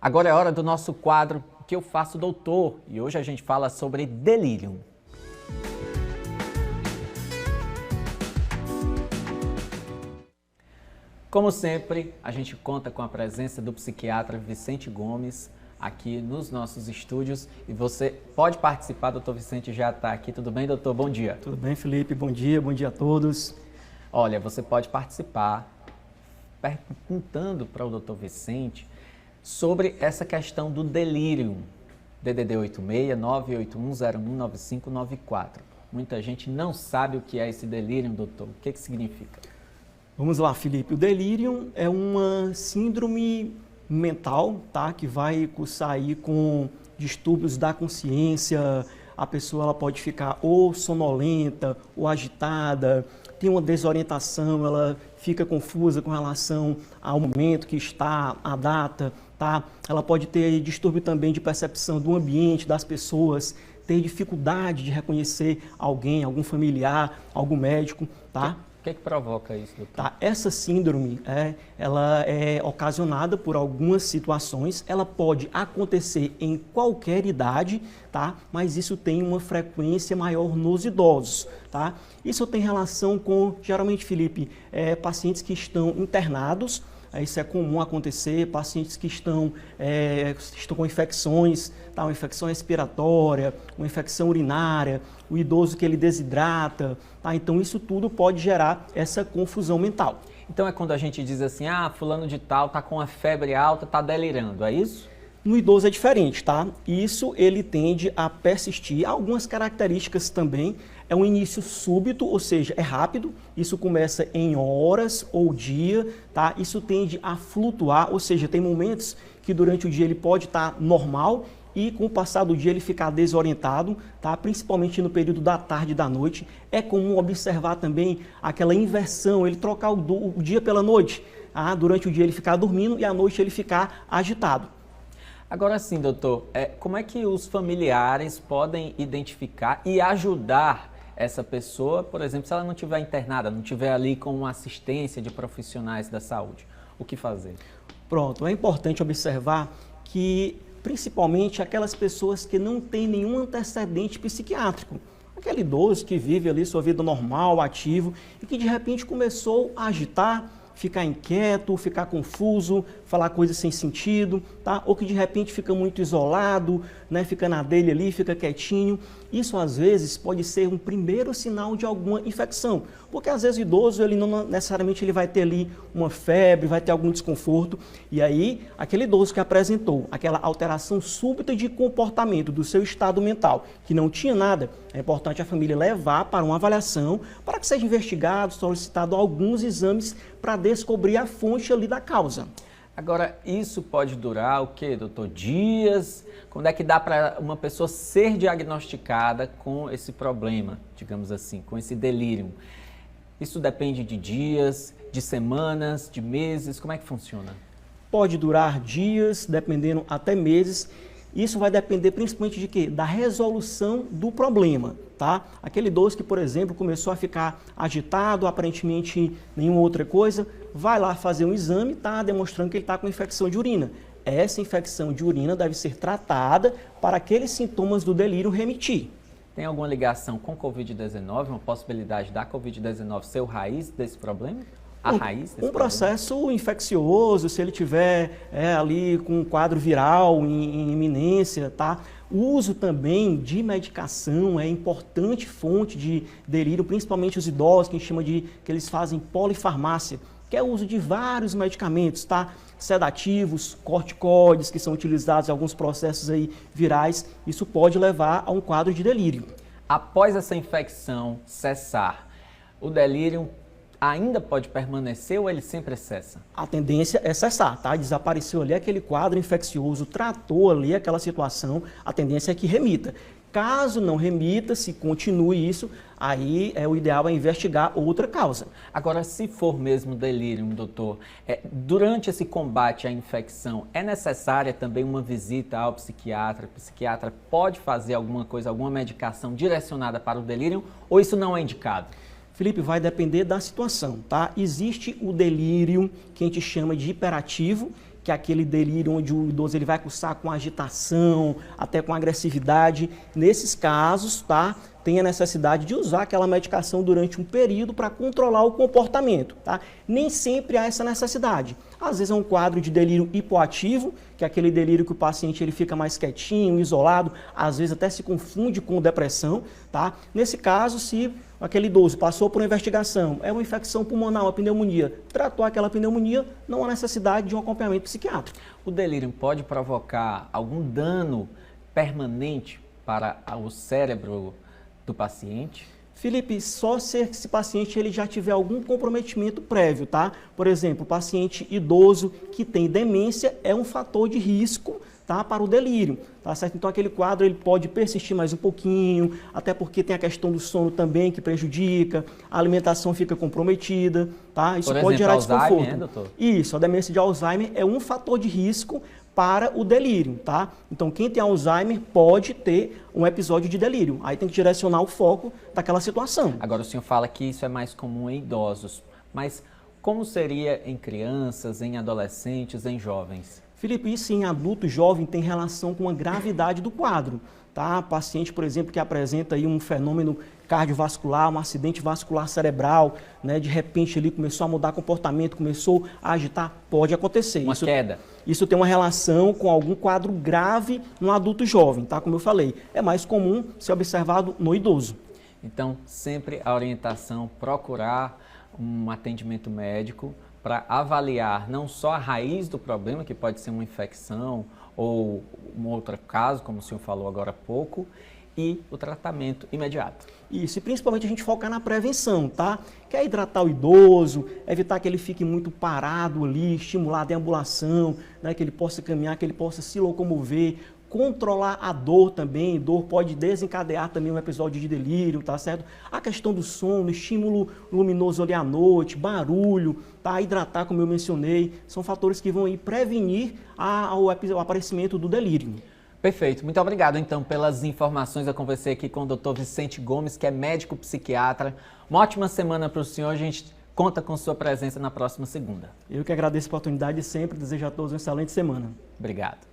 Agora é hora do nosso quadro O que eu faço, doutor? E hoje a gente fala sobre delírio. Como sempre, a gente conta com a presença do psiquiatra Vicente Gomes aqui nos nossos estúdios e você pode participar, doutor Vicente já está aqui. Tudo bem, doutor? Bom dia. Tudo bem, Felipe? Bom dia a todos. Olha, você pode participar perguntando para o doutor Vicente sobre essa questão do delírio. DDD 86 981019594. Muita gente não sabe o que é esse delírio, doutor. O que significa? Vamos lá, Felipe. O delírio é uma síndrome mental, tá? Que vai cursar aí com distúrbios da consciência. A pessoa ela pode ficar ou sonolenta ou agitada, tem uma desorientação, ela fica confusa com relação ao momento que está, a data, tá? Ela pode ter distúrbio também de percepção do ambiente, das pessoas, ter dificuldade de reconhecer alguém, algum familiar, algum médico, tá? O que provoca isso, doutor? Tá, essa síndrome, ela é ocasionada por algumas situações, ela pode acontecer em qualquer idade, tá? Mas isso tem uma frequência maior nos idosos, tá? Isso tem relação com, geralmente, Felipe, pacientes que estão internados. Isso é comum acontecer, pacientes que estão com infecções, tá? Uma infecção respiratória, uma infecção urinária, o idoso que ele desidrata, tá? Então isso tudo pode gerar essa confusão mental. Então é quando a gente diz assim, fulano de tal está com a febre alta, está delirando, é isso? No idoso é diferente, tá? Isso ele tende a persistir. Algumas características também. É um início súbito, ou seja, é rápido. Isso começa em horas ou dia, tá? Isso tende a flutuar, ou seja, tem momentos que durante o dia ele pode estar normal e com o passar do dia ele ficar desorientado, tá? Principalmente no período da tarde e da noite. É comum observar também aquela inversão, ele trocar o dia pela noite. Durante o dia ele ficar dormindo e à noite ele ficar agitado. Agora sim, doutor, como é que os familiares podem identificar e ajudar essa pessoa, por exemplo, se ela não estiver internada, não estiver ali com uma assistência de profissionais da saúde? O que fazer? Pronto, é importante observar que, principalmente, aquelas pessoas que não têm nenhum antecedente psiquiátrico, aquele idoso que vive ali sua vida normal, ativo, e que de repente começou a agitar, ficar inquieto, ficar confuso, falar coisas sem sentido, tá? Ou que de repente fica muito isolado, né? Fica na dele ali, fica quietinho. Isso às vezes pode ser um primeiro sinal de alguma infecção, porque às vezes o idoso ele não necessariamente ele vai ter ali uma febre, vai ter algum desconforto, e aí aquele idoso que apresentou aquela alteração súbita de comportamento do seu estado mental, que não tinha nada, é importante a família levar para uma avaliação, para que seja investigado, solicitado alguns exames para descobrir a fonte ali da causa. Agora, isso pode durar o quê, doutor? Dias? Quando é que dá para uma pessoa ser diagnosticada com esse problema, digamos assim, com esse delírio? Isso depende de dias, de semanas, de meses? Como é que funciona? Pode durar dias, dependendo até meses. Isso vai depender principalmente de quê? Da resolução do problema, tá? Aquele idoso que, por exemplo, começou a ficar agitado, aparentemente nenhuma outra coisa, vai lá fazer um exame, tá? Demonstrando que ele está com infecção de urina. Essa infecção de urina deve ser tratada para aqueles sintomas do delírio remitir. Tem alguma ligação com Covid-19, uma possibilidade da Covid-19 ser o raiz desse problema? Um processo infeccioso, se ele tiver ali com um quadro viral em iminência, tá? O uso também de medicação é importante fonte de delírio, principalmente os idosos, que a gente chama que eles fazem polifarmácia, que é o uso de vários medicamentos, tá? Sedativos, corticoides, que são utilizados em alguns processos aí virais, isso pode levar a um quadro de delírio. Após essa infecção cessar, o delírio ainda pode permanecer ou ele sempre cessa? A tendência é cessar, tá? Desapareceu ali aquele quadro infeccioso, tratou ali aquela situação, a tendência é que remita. Caso não remita, se continue isso, aí o ideal é investigar outra causa. Agora, se for mesmo delírio, doutor, durante esse combate à infecção, é necessária também uma visita ao psiquiatra? O psiquiatra pode fazer alguma coisa, alguma medicação direcionada para o delírio ou isso não é indicado? Felipe, vai depender da situação, tá? Existe o delírio que a gente chama de hiperativo, que é aquele delírio onde o idoso ele vai cursar com agitação, até com agressividade. Nesses casos, tá, tem a necessidade de usar aquela medicação durante um período para controlar o comportamento, tá? Nem sempre há essa necessidade. Às vezes é um quadro de delírio hipoativo, que é aquele delírio que o paciente ele fica mais quietinho, isolado, às vezes até se confunde com depressão, tá? Nesse caso, se aquele idoso passou por uma investigação, é uma infecção pulmonar, uma pneumonia, tratou aquela pneumonia, não há necessidade de um acompanhamento psiquiátrico. O delírio pode provocar algum dano permanente para o cérebro do paciente? Felipe, só se esse paciente ele já tiver algum comprometimento prévio, tá? Por exemplo, o paciente idoso que tem demência é um fator de risco, tá, para o delírio, tá certo? Então aquele quadro ele pode persistir mais um pouquinho, até porque tem a questão do sono também que prejudica, a alimentação fica comprometida, tá? Isso pode gerar desconforto. Alzheimer, doutor? Isso, a demência de Alzheimer é um fator de risco para o delírio, tá? Então, quem tem Alzheimer pode ter um episódio de delírio. Aí tem que direcionar o foco daquela situação. Agora, o senhor fala que isso é mais comum em idosos, mas como seria em crianças, em adolescentes, em jovens? Felipe, isso em adulto jovem tem relação com a gravidade do quadro, tá? Paciente, por exemplo, que apresenta aí um fenômeno cardiovascular, um acidente vascular cerebral, né? De repente ele começou a mudar comportamento, começou a agitar, pode acontecer. Uma queda. Isso tem uma relação com algum quadro grave no adulto jovem, tá? Como eu falei, é mais comum ser observado no idoso. Então, sempre a orientação, procurar um atendimento médico para avaliar não só a raiz do problema, que pode ser uma infecção ou um outro caso, como o senhor falou agora há pouco, e o tratamento imediato. Isso, e principalmente a gente focar na prevenção, tá? Que é hidratar o idoso, evitar que ele fique muito parado ali, estimular a deambulação, né? Que ele possa caminhar, que ele possa se locomover, controlar a dor também, dor pode desencadear também um episódio de delírio, tá certo? A questão do sono, estímulo luminoso ali à noite, barulho, tá? Hidratar, como eu mencionei, são fatores que vão aí prevenir o aparecimento do delírio. Perfeito. Muito obrigado, então, pelas informações. Eu conversei aqui com o Dr. Vicente Gomes, que é médico psiquiatra. Uma ótima semana para o senhor. A gente conta com sua presença na próxima segunda. Eu que agradeço a oportunidade e sempre desejo a todos uma excelente semana. Obrigado.